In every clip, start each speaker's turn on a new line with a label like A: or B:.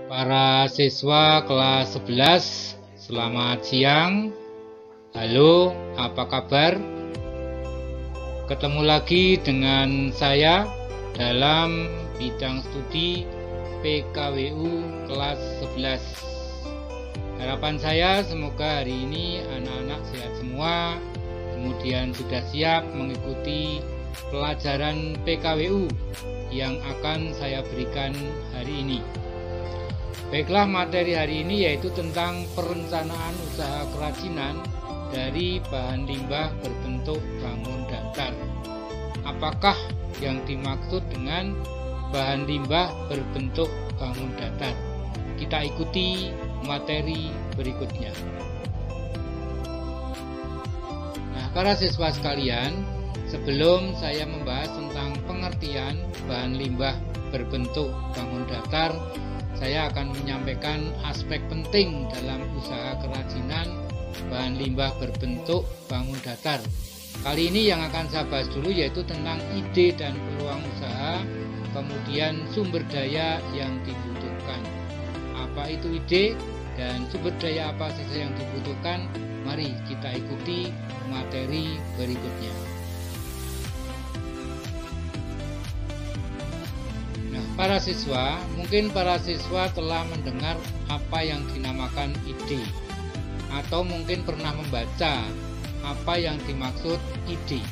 A: Para siswa kelas 11, selamat siang. Halo, apa kabar? Ketemu lagi dengan saya dalam bidang studi PKWU kelas 11. Harapan saya semoga hari ini anak-anak sehat semua, kemudian sudah siap mengikuti pelajaran PKWU yang akan saya berikan hari ini. Baiklah, materi hari ini yaitu tentang perencanaan usaha kerajinan dari bahan limbah berbentuk bangun datar. Apakah yang dimaksud dengan bahan limbah berbentuk bangun datar? Kita ikuti materi berikutnya. Nah, para siswa sekalian, sebelum saya membahas tentang pengertian bahan limbah berbentuk bangun datar, saya akan menyampaikan aspek penting dalam usaha kerajinan bahan limbah berbentuk bangun datar. Kali ini yang akan saya bahas dulu yaitu tentang ide dan peluang usaha, kemudian sumber daya yang dibutuhkan. Apa itu ide dan sumber daya apa saja yang dibutuhkan? Mari kita ikuti materi berikutnya. Para siswa, mungkin para siswa telah mendengar apa yang dinamakan ide, atau mungkin pernah membaca apa yang dimaksud ide.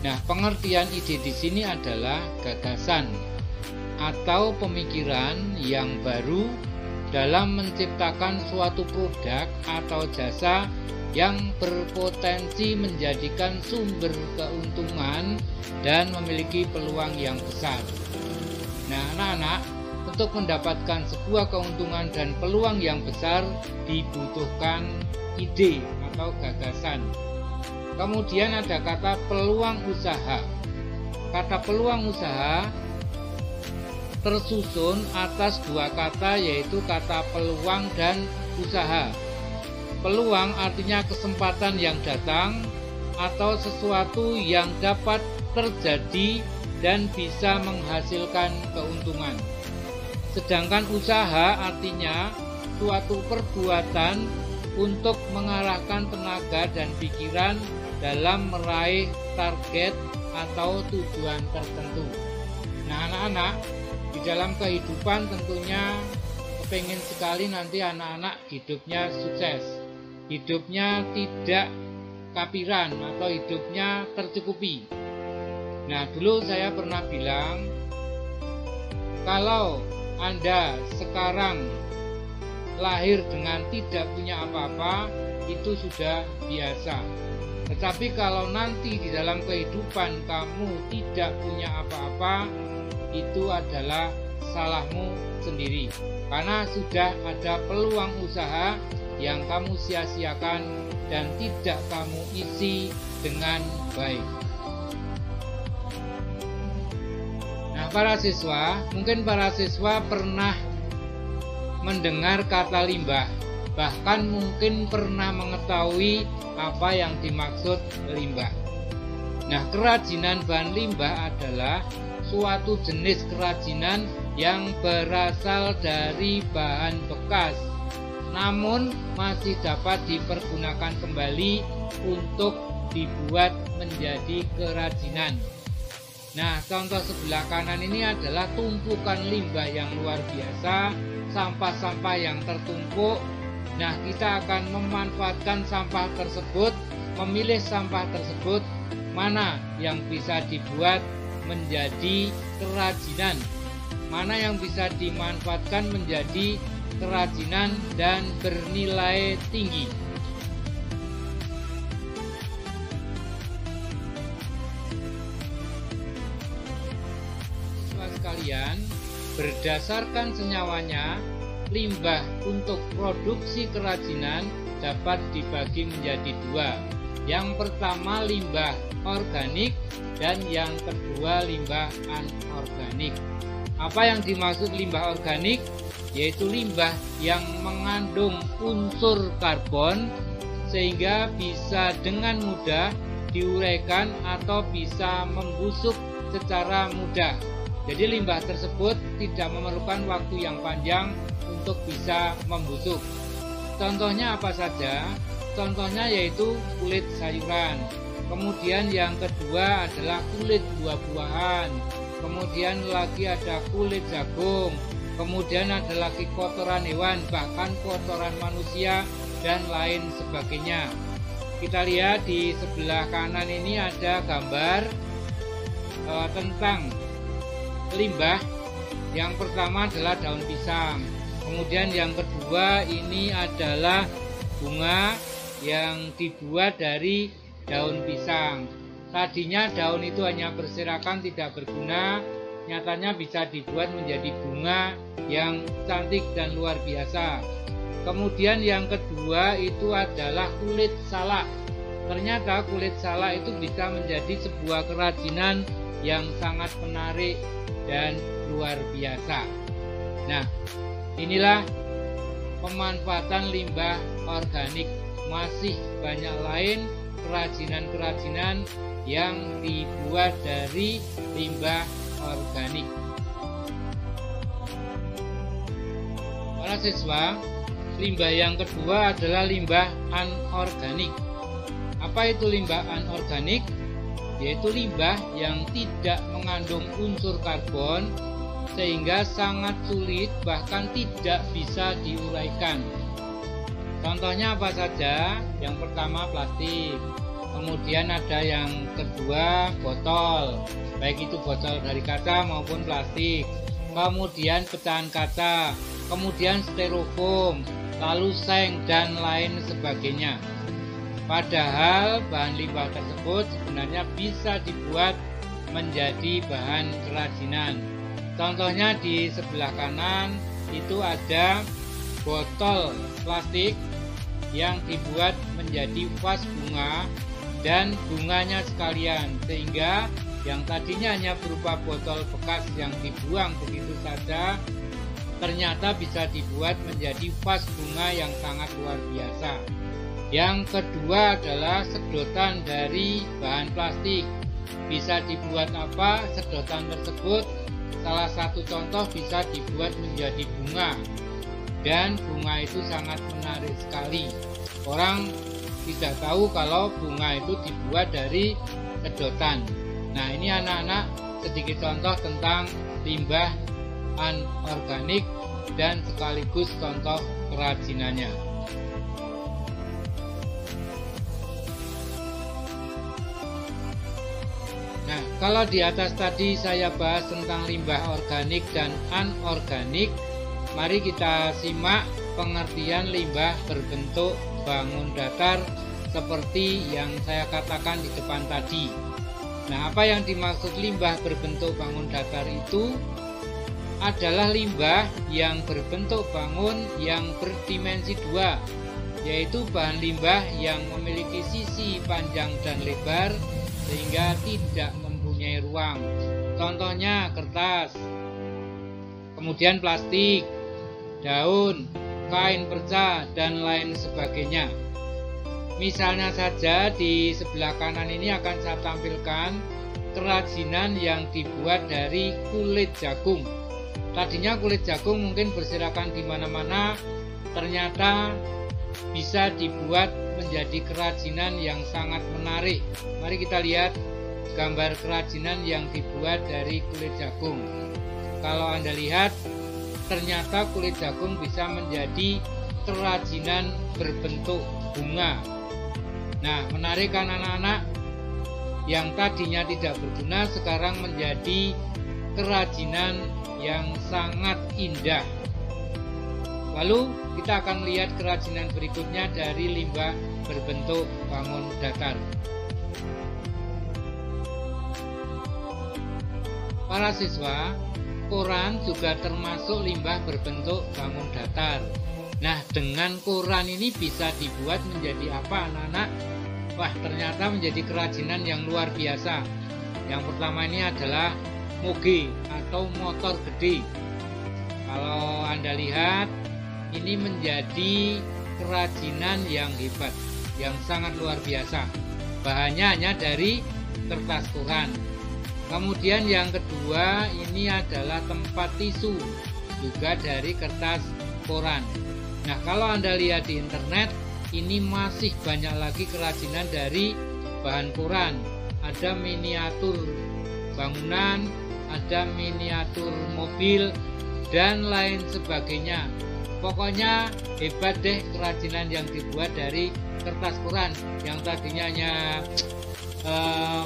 A: Nah, pengertian ide di sini adalah gagasan atau pemikiran yang baru dalam menciptakan suatu produk atau jasa yang berpotensi menjadikan sumber keuntungan dan memiliki peluang yang besar. Nah, anak-anak, untuk mendapatkan sebuah keuntungan dan peluang yang besar dibutuhkan ide atau gagasan. Kemudian ada kata peluang usaha. Kata peluang usaha tersusun atas dua kata, yaitu kata peluang dan usaha. Peluang artinya kesempatan yang datang atau sesuatu yang dapat terjadi dan bisa menghasilkan keuntungan. Sedangkan usaha artinya suatu perbuatan untuk mengarahkan tenaga dan pikiran dalam meraih target atau tujuan tertentu. Nah, anak-anak, di dalam kehidupan tentunya pengen sekali nanti anak-anak hidupnya sukses, hidupnya tidak kapiran atau hidupnya tercukupi. Nah, dulu saya pernah bilang, kalau Anda sekarang lahir dengan tidak punya apa-apa, itu sudah biasa. Tetapi kalau nanti di dalam kehidupan kamu tidak punya apa-apa, itu adalah salahmu sendiri. Karena sudah ada peluang usaha yang kamu sia-siakan dan tidak kamu isi dengan baik. Para siswa, mungkin para siswa pernah mendengar kata limbah, bahkan mungkin pernah mengetahui apa yang dimaksud limbah. Nah, kerajinan bahan limbah adalah suatu jenis kerajinan yang berasal dari bahan bekas, namun masih dapat dipergunakan kembali untuk dibuat menjadi kerajinan. Nah, contoh sebelah kanan ini adalah tumpukan limbah yang luar biasa, sampah-sampah yang tertumpuk. Nah, kita akan memanfaatkan sampah tersebut, memilih sampah tersebut, mana yang bisa dibuat menjadi kerajinan, mana yang bisa dimanfaatkan menjadi kerajinan dan bernilai tinggi. Kalian, berdasarkan senyawanya, limbah untuk produksi kerajinan dapat dibagi menjadi dua. Yang pertama limbah organik dan yang kedua limbah anorganik. Apa yang dimaksud limbah organik? Yaitu limbah yang mengandung unsur karbon sehingga bisa dengan mudah diuraikan atau bisa membusuk secara mudah. Jadi limbah tersebut tidak memerlukan waktu yang panjang untuk bisa membusuk. Contohnya apa saja? Contohnya yaitu kulit sayuran. Kemudian yang kedua adalah kulit buah-buahan. Kemudian lagi ada kulit jagung. Kemudian ada lagi kotoran hewan, bahkan kotoran manusia dan lain sebagainya. Kita lihat di sebelah kanan ini ada gambar tentang limbah. Yang pertama adalah daun pisang. Kemudian yang kedua ini adalah bunga yang dibuat dari daun pisang. Tadinya daun itu hanya berserakan, tidak berguna. Nyatanya bisa dibuat menjadi bunga yang cantik dan luar biasa. Kemudian yang kedua itu adalah kulit salak. Ternyata kulit salak itu bisa menjadi sebuah kerajinan yang sangat menarik dan luar biasa. Nah, inilah pemanfaatan limbah organik. Masih banyak lain kerajinan-kerajinan yang dibuat dari limbah organik. Para siswa, limbah yang kedua adalah limbah anorganik. Apa itu limbah anorganik? Yaitu limbah yang tidak mengandung unsur karbon sehingga sangat sulit bahkan tidak bisa diuraikan. Contohnya apa saja? Yang pertama plastik. Kemudian ada yang kedua botol, baik itu botol dari kaca maupun plastik. Kemudian pecahan kaca, kemudian styrofoam, lalu seng dan lain sebagainya. Padahal bahan limbah tersebut sebenarnya bisa dibuat menjadi bahan kerajinan. Contohnya di sebelah kanan itu ada botol plastik yang dibuat menjadi vas bunga dan bunganya sekalian, sehingga yang tadinya hanya berupa botol bekas yang dibuang begitu saja ternyata bisa dibuat menjadi vas bunga yang sangat luar biasa. Yang kedua adalah sedotan dari bahan plastik. Bisa dibuat apa? Sedotan tersebut salah satu contoh bisa dibuat menjadi bunga, dan bunga itu sangat menarik sekali. Orang tidak tahu kalau bunga itu dibuat dari sedotan. Nah, ini anak-anak sedikit contoh tentang limbah anorganik dan sekaligus contoh kerajinannya. Nah, kalau di atas tadi saya bahas tentang limbah organik dan anorganik, mari kita simak pengertian limbah berbentuk bangun datar seperti yang saya katakan di depan tadi. Nah, apa yang dimaksud limbah berbentuk bangun datar itu adalah limbah yang berbentuk bangun yang berdimensi 2, yaitu bahan limbah yang memiliki sisi panjang dan lebar sehingga tidak mempunyai ruang. Contohnya kertas, kemudian plastik, daun, kain perca, dan lain sebagainya. Misalnya saja di sebelah kanan ini akan saya tampilkan kerajinan yang dibuat dari kulit jagung. Tadinya kulit jagung mungkin berserakan di mana-mana, ternyata bisa dibuat menjadi kerajinan yang sangat menarik. Mari kita lihat gambar kerajinan yang dibuat dari kulit jagung. Kalau Anda lihat, ternyata kulit jagung bisa menjadi kerajinan berbentuk bunga. Nah, menarik kan anak-anak? Yang tadinya tidak berguna sekarang menjadi kerajinan yang sangat indah. Lalu kita akan lihat kerajinan berikutnya dari limbah berbentuk bangun datar. Para siswa, koran juga termasuk limbah berbentuk bangun datar. Nah, dengan koran ini bisa dibuat menjadi apa anak-anak? Wah, ternyata menjadi kerajinan yang luar biasa. Yang pertama ini adalah moge atau motor gede. Kalau Anda lihat, ini menjadi kerajinan yang hebat, yang sangat luar biasa. Bahannya hanya dari kertas koran. Kemudian yang kedua ini adalah tempat tisu, juga dari kertas koran. Nah, kalau Anda lihat di internet, ini masih banyak lagi kerajinan dari bahan koran. Ada miniatur bangunan, ada miniatur mobil, dan lain sebagainya. Pokoknya hebat deh kerajinan yang dibuat dari kertas koran yang tadinya hanya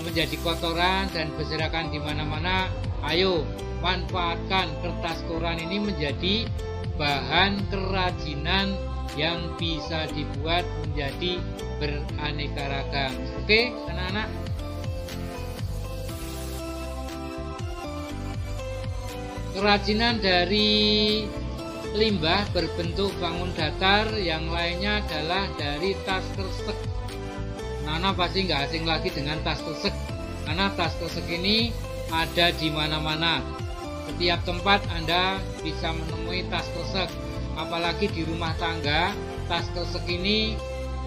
A: menjadi kotoran dan berserakan di mana-mana. Ayo manfaatkan kertas koran ini menjadi bahan kerajinan yang bisa dibuat menjadi beraneka ragam. Oke, anak-anak. Kerajinan dari limbah berbentuk bangun datar yang lainnya adalah dari tas kresek. Nana pasti nggak asing lagi dengan tas kresek, karena tas kresek ini ada di mana-mana. Setiap tempat Anda bisa menemui tas kresek, apalagi di rumah tangga. Tas kresek ini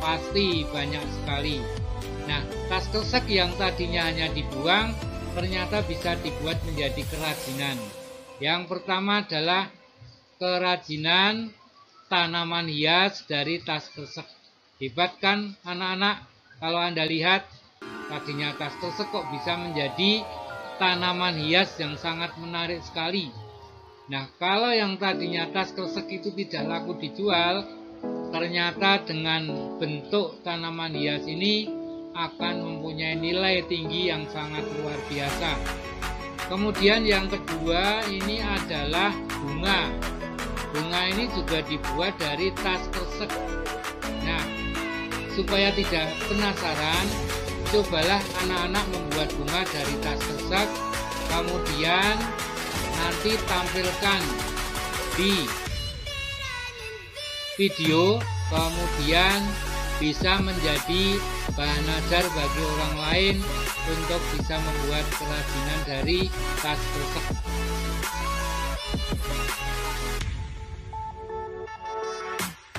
A: pasti banyak sekali. Nah, tas kresek yang tadinya hanya dibuang ternyata bisa dibuat menjadi kerajinan. Yang pertama adalah kerajinan tanaman hias dari tas kresek. Hebat kan anak-anak? Kalau Anda lihat, tadinya tas kresek kok bisa menjadi tanaman hias yang sangat menarik sekali. Nah, kalau yang tadinya tas kresek itu tidak laku dijual, ternyata dengan bentuk tanaman hias ini akan mempunyai nilai tinggi yang sangat luar biasa. Kemudian yang kedua ini adalah bunga. Bunga ini juga dibuat dari tas kresek. Nah, supaya tidak penasaran, cobalah anak-anak membuat bunga dari tas kresek, kemudian nanti tampilkan di video, kemudian bisa menjadi bahan ajar bagi orang lain untuk bisa membuat kerajinan dari tas kresek.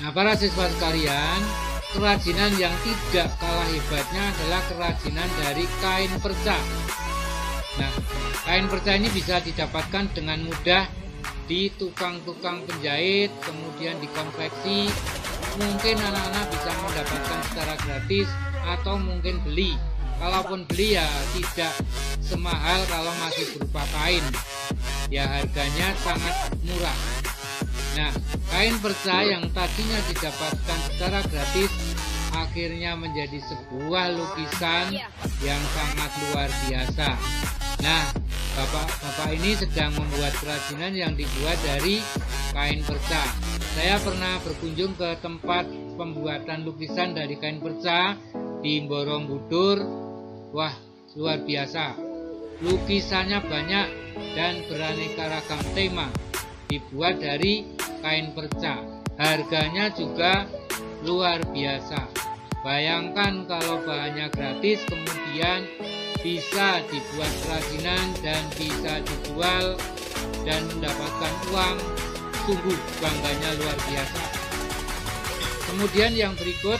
A: Nah, para siswa sekalian, kerajinan yang tidak kalah hebatnya adalah kerajinan dari kain perca. Nah, kain perca ini bisa didapatkan dengan mudah di tukang-tukang penjahit, kemudian dikonveksi. Mungkin anak-anak bisa mendapatkan secara gratis atau mungkin beli. Kalaupun beli ya tidak semahal kalau masih berupa kain. Ya harganya sangat murah. Nah, kain perca yang tadinya didapatkan secara gratis akhirnya menjadi sebuah lukisan yang sangat luar biasa. Nah, bapak-bapak ini sedang membuat kerajinan yang dibuat dari kain perca. Saya pernah berkunjung ke tempat pembuatan lukisan dari kain perca di Borobudur. Wah, luar biasa. Lukisannya banyak dan beraneka ragam tema, dibuat dari kain perca. Harganya juga luar biasa. Bayangkan kalau bahannya gratis, kemudian bisa dibuat kerajinan dan bisa dijual dan mendapatkan uang, sungguh bangganya luar biasa. Kemudian yang berikut,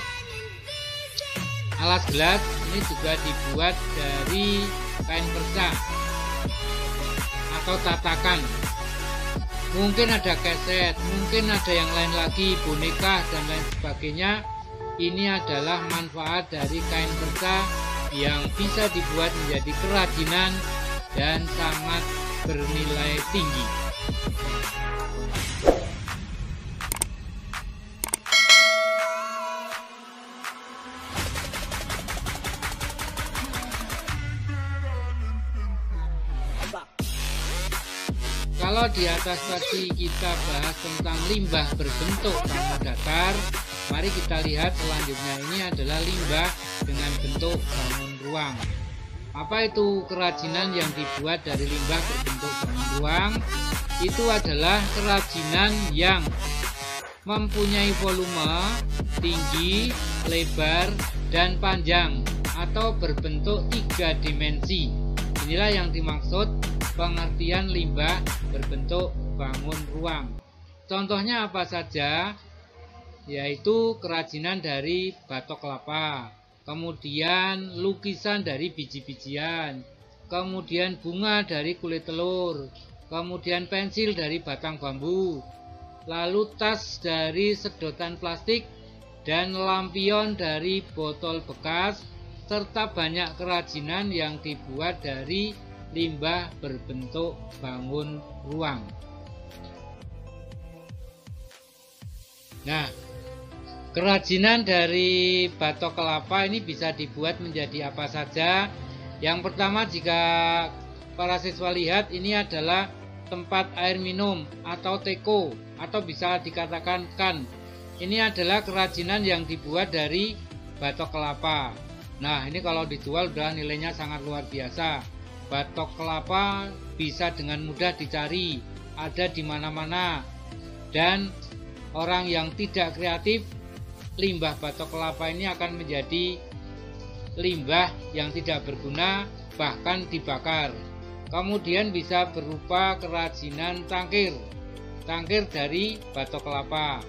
A: alas gelas ini juga dibuat dari kain perca atau tatakan. Mungkin ada keset, mungkin ada yang lain lagi, boneka dan lain sebagainya. Ini adalah manfaat dari kain perca yang bisa dibuat menjadi kerajinan dan sangat bernilai tinggi. Kalau di atas tadi kita bahas tentang limbah berbentuk bangun datar, mari kita lihat selanjutnya ini adalah limbah dengan bentuk bangun ruang. Apa itu kerajinan yang dibuat dari limbah berbentuk bangun ruang? Itu adalah kerajinan yang mempunyai volume tinggi, lebar, dan panjang atau berbentuk 3 dimensi. Inilah yang dimaksud pengertian limbah berbentuk bangun ruang. Contohnya apa saja? Yaitu kerajinan dari batok kelapa, kemudian lukisan dari biji-bijian, kemudian bunga dari kulit telur, kemudian pensil dari batang bambu, lalu tas dari sedotan plastik, dan lampion dari botol bekas, serta banyak kerajinan yang dibuat dari limbah berbentuk bangun ruang. Nah, kerajinan dari batok kelapa ini bisa dibuat menjadi apa saja. Yang pertama, jika para siswa lihat, ini adalah tempat air minum atau teko, atau bisa dikatakan kan. Ini adalah kerajinan yang dibuat dari batok kelapa. Nah, ini kalau dijual udah nilainya sangat luar biasa. Batok kelapa bisa dengan mudah dicari, ada di mana-mana. Dan orang yang tidak kreatif, limbah batok kelapa ini akan menjadi limbah yang tidak berguna, bahkan dibakar. Kemudian bisa berupa kerajinan cangkir dari batok kelapa.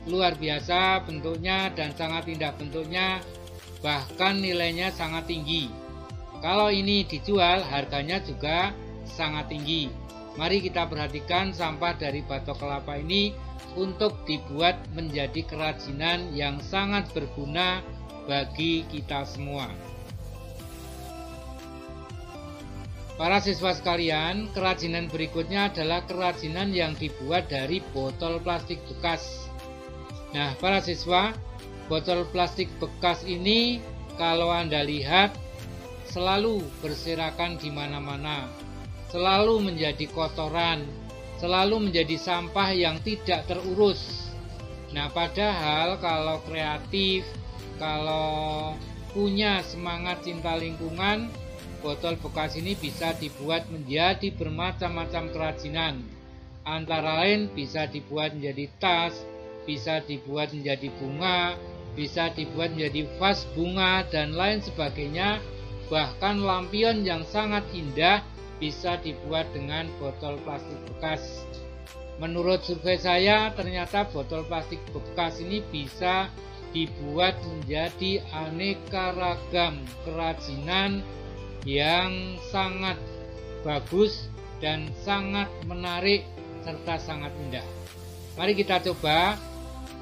A: Luar biasa bentuknya dan sangat indah bentuknya, bahkan nilainya sangat tinggi. Kalau ini dijual, harganya juga sangat tinggi. Mari kita perhatikan sampah dari batok kelapa ini untuk dibuat menjadi kerajinan yang sangat berguna bagi kita semua. Para siswa sekalian, kerajinan berikutnya adalah kerajinan yang dibuat dari botol plastik bekas. Nah, para siswa, botol plastik bekas ini kalau Anda lihat selalu berserakan di mana-mana, selalu menjadi kotoran, selalu menjadi sampah yang tidak terurus. Nah, padahal kalau kreatif, kalau punya semangat cinta lingkungan, botol bekas ini bisa dibuat menjadi bermacam-macam kerajinan. Antara lain bisa dibuat menjadi tas, bisa dibuat menjadi bunga, bisa dibuat menjadi vas bunga, dan lain sebagainya. Bahkan lampion yang sangat indah bisa dibuat dengan botol plastik bekas. Menurut survei saya, ternyata botol plastik bekas ini bisa dibuat menjadi aneka ragam kerajinan yang sangat bagus dan sangat menarik serta sangat indah. Mari kita coba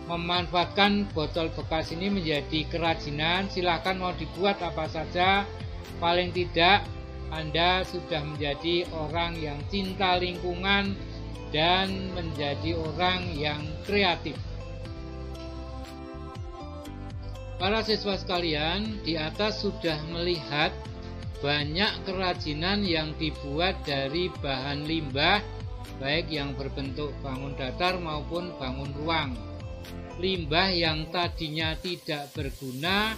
A: memanfaatkan botol bekas ini menjadi kerajinan. Silahkan mau dibuat apa saja, paling tidak Anda sudah menjadi orang yang cinta lingkungan dan menjadi orang yang kreatif. Para siswa sekalian, di atas sudah melihat banyak kerajinan yang dibuat dari bahan limbah, baik yang berbentuk bangun datar maupun bangun ruang. Limbah yang tadinya tidak berguna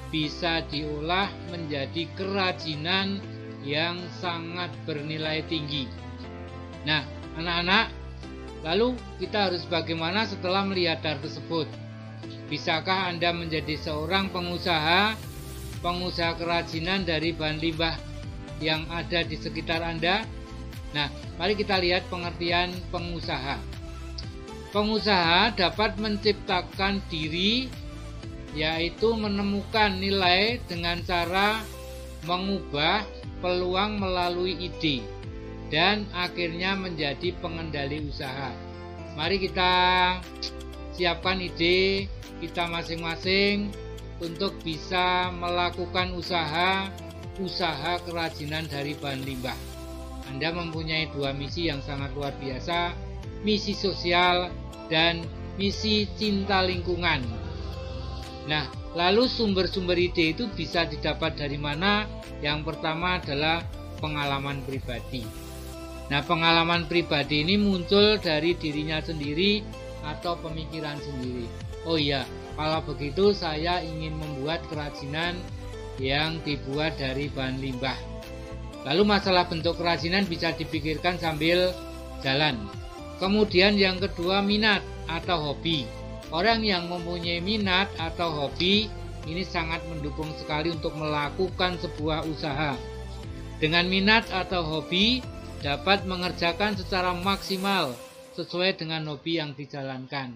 A: bisa diolah menjadi kerajinan yang sangat bernilai tinggi. Nah, anak-anak, lalu kita harus bagaimana setelah melihat hal tersebut? Bisakah Anda menjadi seorang pengusaha kerajinan dari bahan limbah yang ada di sekitar Anda? Nah, mari kita lihat pengertian pengusaha. Pengusaha dapat menciptakan diri, yaitu menemukan nilai dengan cara mengubah peluang melalui ide, dan akhirnya menjadi pengendali usaha. Mari kita siapkan ide kita masing-masing untuk bisa melakukan usaha kerajinan dari bahan limbah. Anda mempunyai dua misi yang sangat luar biasa, misi sosial dan misi cinta lingkungan. Nah, lalu sumber-sumber ide itu bisa didapat dari mana? Yang pertama adalah pengalaman pribadi. Nah, pengalaman pribadi ini muncul dari dirinya sendiri atau pemikiran sendiri. Oh iya, kalau begitu saya ingin membuat kerajinan yang dibuat dari bahan limbah. Lalu masalah bentuk kerajinan bisa dipikirkan sambil jalan. Kemudian yang kedua, minat atau hobi. Orang yang mempunyai minat atau hobi ini sangat mendukung sekali untuk melakukan sebuah usaha. Dengan minat atau hobi dapat mengerjakan secara maksimal sesuai dengan hobi yang dijalankan.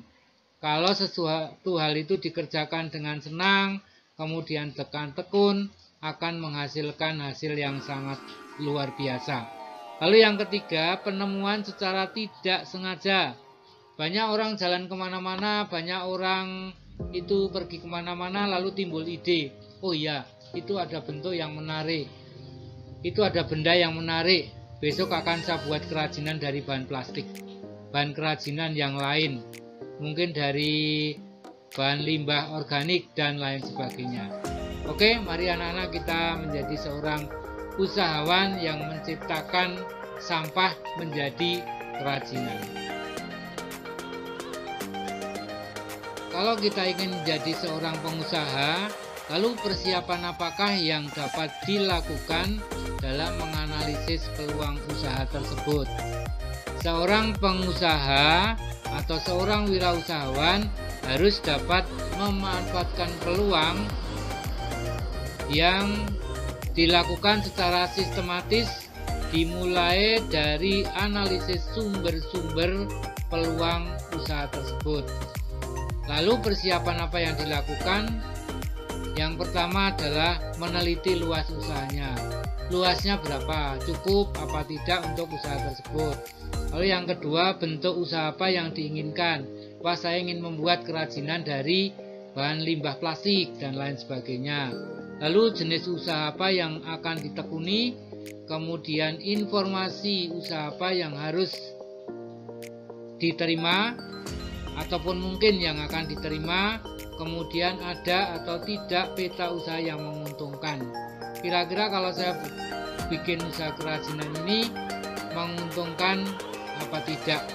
A: Kalau sesuatu hal itu dikerjakan dengan senang, kemudian tekan tekun, akan menghasilkan hasil yang sangat luar biasa. Lalu yang ketiga, penemuan secara tidak sengaja. Banyak orang jalan kemana-mana, banyak orang itu pergi kemana-mana lalu timbul ide, oh iya, itu ada bentuk yang menarik, itu ada benda yang menarik, besok akan saya buat kerajinan dari bahan plastik, bahan kerajinan yang lain, mungkin dari bahan limbah organik dan lain sebagainya. Oke, mari anak-anak kita menjadi seorang usahawan yang menciptakan sampah menjadi kerajinan. Kalau kita ingin menjadi seorang pengusaha, lalu persiapan apakah yang dapat dilakukan dalam menganalisis peluang usaha tersebut? Seorang pengusaha atau seorang wirausahawan harus dapat memanfaatkan peluang yang dilakukan secara sistematis, dimulai dari analisis sumber-sumber peluang usaha tersebut. Lalu persiapan apa yang dilakukan? Yang pertama adalah meneliti luas usahanya. Luasnya berapa? Cukup apa tidak untuk usaha tersebut? Lalu yang kedua, bentuk usaha apa yang diinginkan? Wah, saya ingin membuat kerajinan dari bahan limbah plastik dan lain sebagainya. Lalu jenis usaha apa yang akan ditekuni? Kemudian informasi usaha apa yang harus diterima ataupun mungkin yang akan diterima, kemudian ada atau tidak peta usaha yang menguntungkan. Kira-kira kalau saya bikin usaha kerajinan ini menguntungkan apa tidak?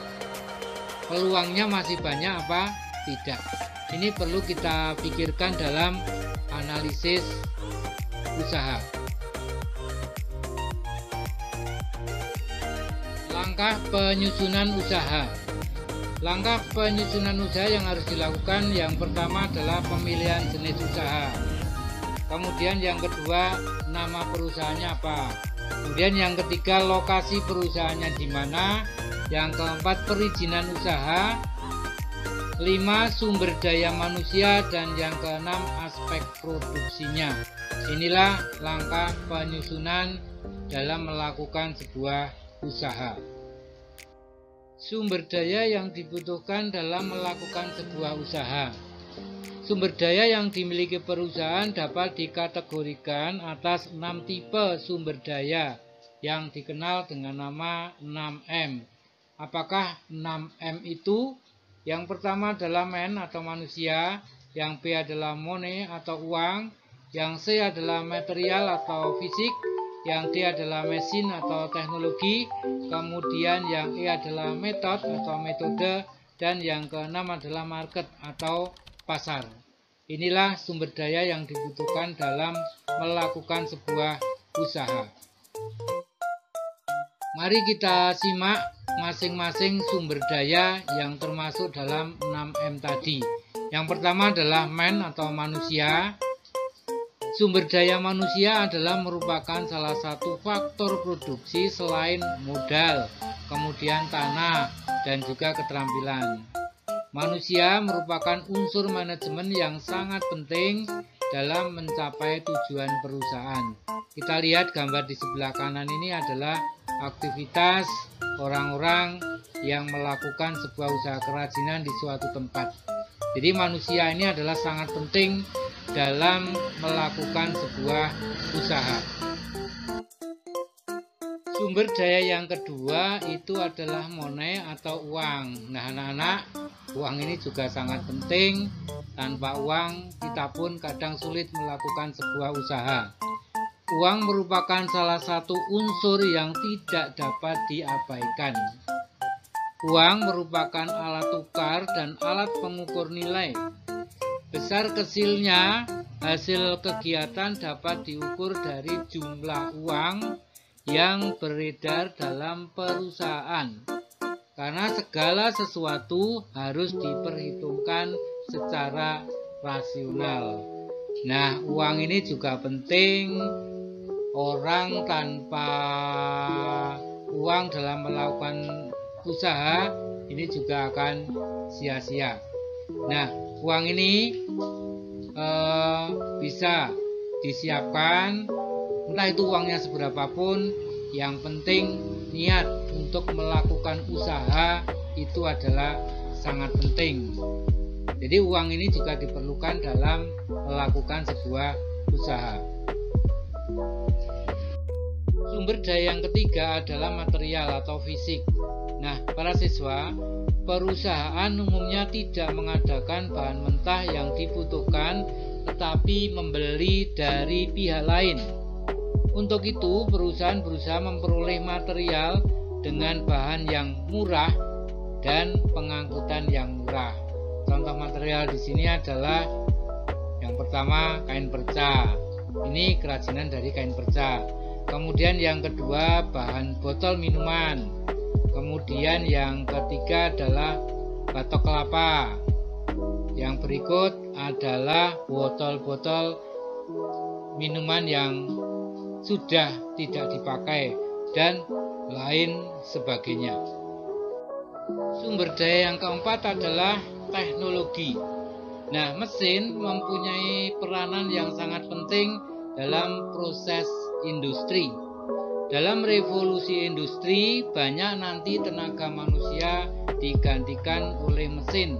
A: Peluangnya masih banyak apa tidak? Ini perlu kita pikirkan dalam analisis usaha. Langkah penyusunan usaha. Langkah penyusunan usaha yang harus dilakukan yang pertama adalah pemilihan jenis usaha. Kemudian yang kedua, nama perusahaannya apa. Kemudian yang ketiga, lokasi perusahaannya di mana. Yang keempat, perizinan usaha. 5, sumber daya manusia. Dan yang keenam, aspek produksinya. Inilah langkah penyusunan dalam melakukan sebuah usaha. Sumber daya yang dibutuhkan dalam melakukan sebuah usaha. Sumber daya yang dimiliki perusahaan dapat dikategorikan atas 6 tipe sumber daya yang dikenal dengan nama 6M. Apakah 6M itu? Yang pertama adalah man atau manusia, yang B adalah money atau uang, yang C adalah material atau fisik, yang D adalah mesin atau teknologi, kemudian yang E adalah metode atau metode, dan yang keenam adalah market atau pasar. Inilah sumber daya yang dibutuhkan dalam melakukan sebuah usaha. Mari kita simak masing-masing sumber daya yang termasuk dalam 6M tadi. Yang pertama adalah man atau manusia. Sumber daya manusia adalah merupakan salah satu faktor produksi selain modal, kemudian tanah, dan juga keterampilan. Manusia merupakan unsur manajemen yang sangat penting dalam mencapai tujuan perusahaan. Kita lihat gambar di sebelah kanan ini adalah aktivitas orang-orang yang melakukan sebuah usaha kerajinan di suatu tempat. Jadi manusia ini adalah sangat penting dalam melakukan sebuah usaha. Sumber daya yang kedua itu adalah money atau uang. Nah anak-anak, uang ini juga sangat penting. Tanpa uang kita pun kadang sulit melakukan sebuah usaha. Uang merupakan salah satu unsur yang tidak dapat diabaikan. Uang merupakan alat tukar dan alat pengukur nilai. Besar kecilnya hasil kegiatan dapat diukur dari jumlah uang yang beredar dalam perusahaan. Karena segala sesuatu harus diperhitungkan secara rasional. Nah, uang ini juga penting. Orang tanpa uang dalam melakukan usaha ini juga akan sia-sia. Nah, uang ini bisa disiapkan, entah itu uangnya seberapapun, yang penting niat untuk melakukan usaha itu adalah sangat penting. Jadi uang ini juga diperlukan dalam melakukan sebuah usaha. Sumber daya yang ketiga adalah material atau fisik. Nah, para siswa, perusahaan umumnya tidak mengadakan bahan mentah yang dibutuhkan, tetapi membeli dari pihak lain. Untuk itu, perusahaan berusaha memperoleh material dengan bahan yang murah dan pengangkutan yang murah. Contoh material di sini adalah yang pertama kain perca. Ini kerajinan dari kain perca. Kemudian yang kedua bahan botol minuman. Kemudian yang ketiga adalah batok kelapa. Yang berikut adalah botol-botol minuman yang sudah tidak dipakai dan lain sebagainya. Sumber daya yang keempat adalah teknologi. Nah, mesin mempunyai peranan yang sangat penting dalam proses industri. Dalam revolusi industri, banyak nanti tenaga manusia digantikan oleh mesin.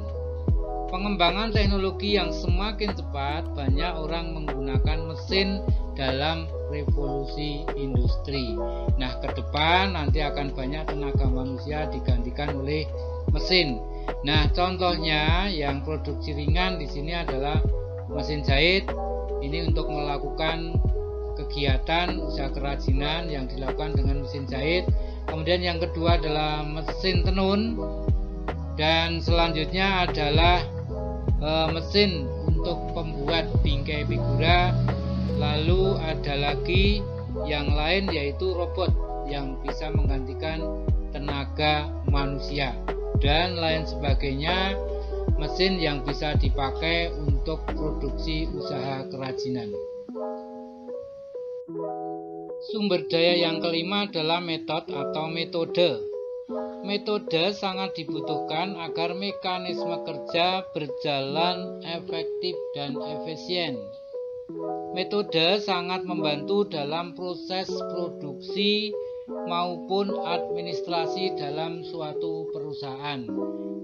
A: Pengembangan teknologi yang semakin cepat, banyak orang menggunakan mesin dalam revolusi industri. Nah, ke depan nanti akan banyak tenaga manusia digantikan oleh mesin. Nah, contohnya yang produksi ringan di sini adalah mesin jahit. Ini untuk melakukan kegiatan usaha kerajinan yang dilakukan dengan mesin jahit. Kemudian yang kedua adalah mesin tenun, dan selanjutnya adalah mesin untuk pembuat bingkai figura. Lalu ada lagi yang lain yaitu robot yang bisa menggantikan tenaga manusia dan lain sebagainya, mesin yang bisa dipakai untuk produksi usaha kerajinan. Sumber daya yang kelima adalah metode. Metode sangat dibutuhkan agar mekanisme kerja berjalan efektif dan efisien. Metode sangat membantu dalam proses produksi maupun administrasi dalam suatu perusahaan.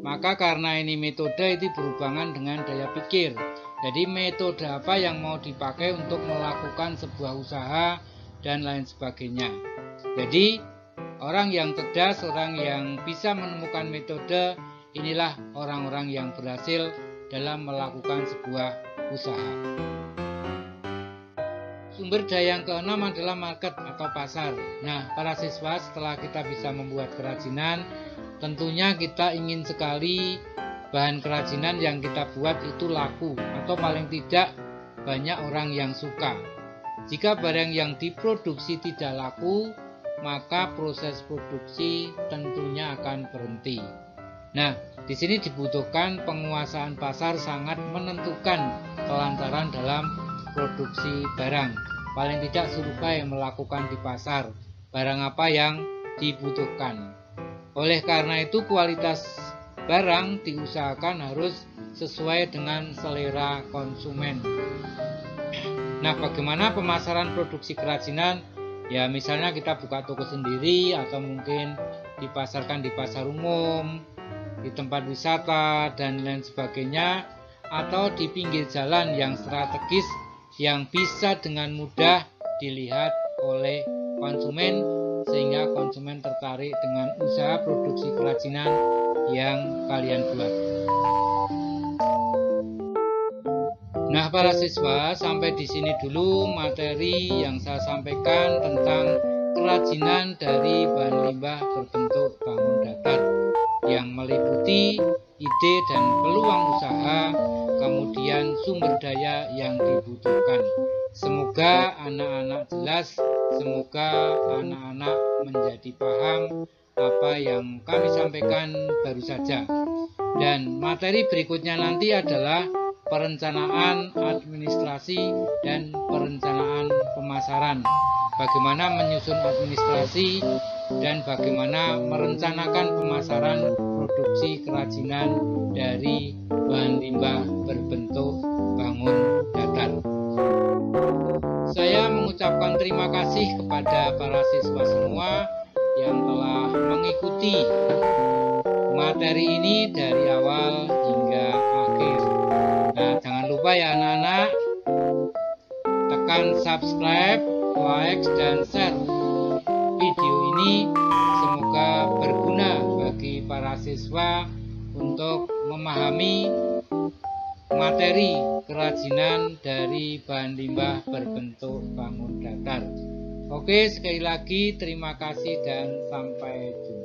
A: Maka karena ini metode itu berhubungan dengan daya pikir. Jadi metode apa yang mau dipakai untuk melakukan sebuah usaha dan lain sebagainya. Jadi orang yang cerdas, orang yang bisa menemukan metode, inilah orang-orang yang berhasil dalam melakukan sebuah usaha. Sumber daya yang keenam adalah market atau pasar. Nah, para siswa, setelah kita bisa membuat kerajinan, tentunya kita ingin sekali bahan kerajinan yang kita buat itu laku, atau paling tidak banyak orang yang suka. Jika barang yang diproduksi tidak laku, maka proses produksi tentunya akan berhenti. Nah, di sini dibutuhkan penguasaan pasar sangat menentukan kelancaran dalam produksi barang. Paling tidak survei melakukan di pasar barang apa yang dibutuhkan. Oleh karena itu kualitas barang diusahakan harus sesuai dengan selera konsumen. Nah, bagaimana pemasaran produksi kerajinan? Ya, misalnya kita buka toko sendiri atau mungkin dipasarkan di pasar umum, di tempat wisata dan lain sebagainya, atau di pinggir jalan yang strategis yang bisa dengan mudah dilihat oleh konsumen sehingga konsumen tertarik dengan usaha produksi kerajinan yang kalian buat. Nah, para siswa, sampai di sini dulu materi yang saya sampaikan tentang kerajinan dari bahan limbah berbentuk bangun datar yang meliputi ide dan peluang usaha, kemudian sumber daya yang dibutuhkan. Semoga anak-anak jelas, semoga anak-anak menjadi paham apa yang kami sampaikan baru saja. Dan materi berikutnya nanti adalah perencanaan administrasi dan perencanaan pemasaran. Bagaimana menyusun administrasi dan bagaimana merencanakan pemasaran produksi kerajinan dari bahan limbah berbentuk bangun datar. Saya mengucapkan terima kasih kepada para siswa semua yang telah mengikuti materi materi ini dari awal hingga akhir. Nah, jangan lupa ya anak-anak, tekan subscribe, like, dan share video ini. Semoga berguna bagi para siswa untuk memahami materi kerajinan dari bahan limbah berbentuk bangun datar. Oke, sekali lagi terima kasih dan sampai jumpa.